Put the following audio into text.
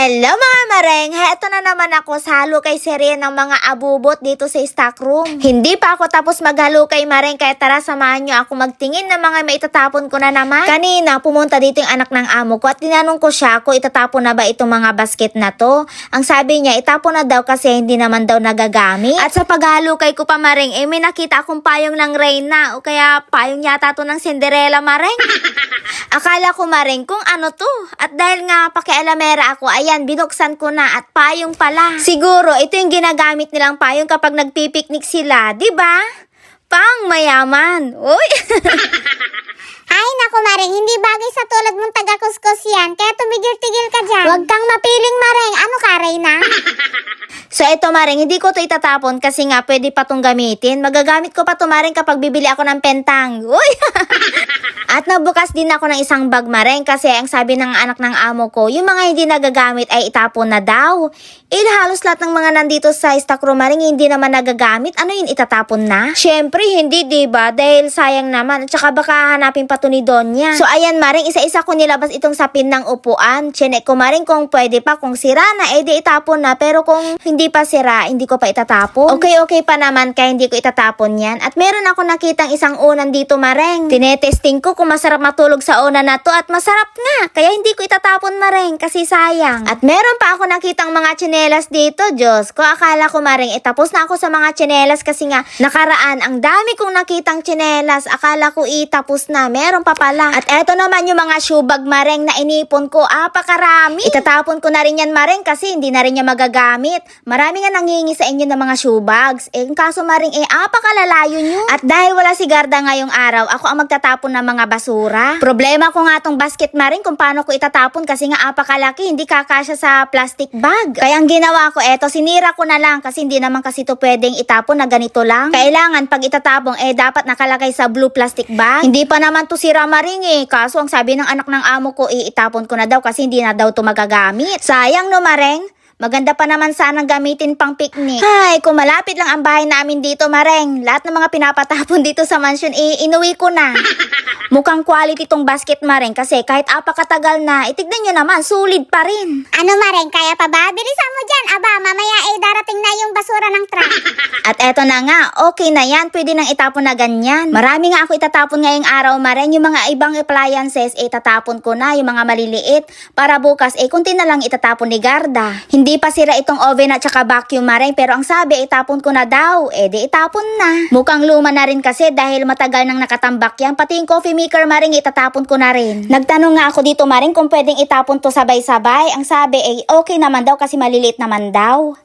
Hello mga mareng! Heto na naman ako sa halukay serye ng mga abubot dito sa stock room. Hindi pa ako tapos maghalukay mareng, kaya tara samahan nyo ako magtingin ng mga maitatapon ko na naman. Kanina pumunta dito yung anak ng amo ko at tinanong ko siya kung itatapon na ba itong mga basket na to. Ang sabi niya itapon na daw kasi hindi naman daw nagagamit. At sa paghalukay ko pa mareng, may nakita akong payong ng Reyna o kaya payong yata to ng Cinderella mareng. Akala ko mareng kung ano to. At dahil nga pakialamera ako, ayan, binuksan ko na at payong pala. Siguro, ito yung ginagamit nilang payong kapag nagpipiknik sila, di ba? Pang mayaman. Uy! Ay, naku Mareng, hindi bagay sa tulad mong taga-kuskus yan, kaya tumigil-tigil ka dyan. Huwag kang mapiling Mareng, ano ka, Reyna? So ito mareng, hindi ko to itatapon kasi nga pwede pa tong gamitin. Magagamit ko pa to mareng kapag bibili ako ng pentang. Uy! At nagbukas din ako ng isang bag mareng kasi ang sabi ng anak ng amo ko, yung mga hindi nagagamit ay itapon na daw. Halos lahat ng mga nandito sa stock room mareng hindi naman nagagamit. Ano yun, itatapon na? Syempre hindi, diba? Dahil sayang naman. At saka baka hanapin pa to ni Donya. So ayan mareng, isa-isa ko nilabas itong sapin ng upuan. Chinek ko mareng kung pwede pa. Kung sira na, di itapon na. Pero kung hindi pa sira, hindi ko pa itatapon. Okay pa naman kaya hindi ko itatapon yan. At meron ako nakitang isang unan dito mareng. Tinetesting ko kung masarap matulog sa unan na to at masarap nga. Kaya hindi ko itatapon mareng kasi sayang. At meron pa ako nakitang mga tsinelas dito. Diyos ko, akala ko mareng itapos na ako sa mga tsinelas kasi nga nakaraan ang dami kong nakitang tsinelas. Akala ko itapos na. Meron pa pala. At eto naman yung mga shoe bag mareng na inipon ko. Pakarami. Itatapon ko na rin yan mareng kasi hindi na rin niya magagamit. Marami nga nangingi sa inyo ng mga shoe bags. Ang kaso maring pakalalayo nyo. At dahil wala si Garda ngayong araw, ako ang magtatapon ng mga basura. Problema ko nga tong basket maring kung paano ko itatapon kasi nga apakalaki, hindi kakasya sa plastic bag. Kaya ang ginawa ko sinira ko na lang kasi hindi naman kasi to pwedeng itapon na ganito lang. Kailangan pag itatapon dapat nakalagay sa blue plastic bag. Hindi pa naman to sira maring kaso ang sabi ng anak ng amo ko itapon ko na daw kasi hindi na daw to magagamit. Sayang no mareng? Maganda pa naman sanang gamitin pang picnic. Ay, kung malapit lang ang bahay namin dito, mareng. Lahat ng mga pinapatapon dito sa mansion, inuwi ko na. Mukhang quality tong basket, mareng. Kasi kahit apakatagal na, itignan nyo naman, sulit pa rin. Ano Mareng, kaya pa ba? Bilisan mo dyan, aba, mamaya darating na yung basura ng truck. At eto na nga, okay na yan. Pwede nang itapon na ganyan. Marami nga ako itatapon ngayong araw, mareng. Yung mga ibang appliances, itatapon ko na. Yung mga maliliit. Para bukas, kunti na lang itatapon ni Garda. Hindi pa sira itong oven at saka vacuum mareng, pero ang sabi itapon ko na daw, di itapon na. Mukhang luma na rin kasi dahil matagal nang nakatambak yan, pati yung coffee maker mareng itatapon ko na rin. Nagtanong nga ako dito mareng kung pwedeng itapon to sabay-sabay. Ang sabi okay naman daw kasi maliliit naman daw.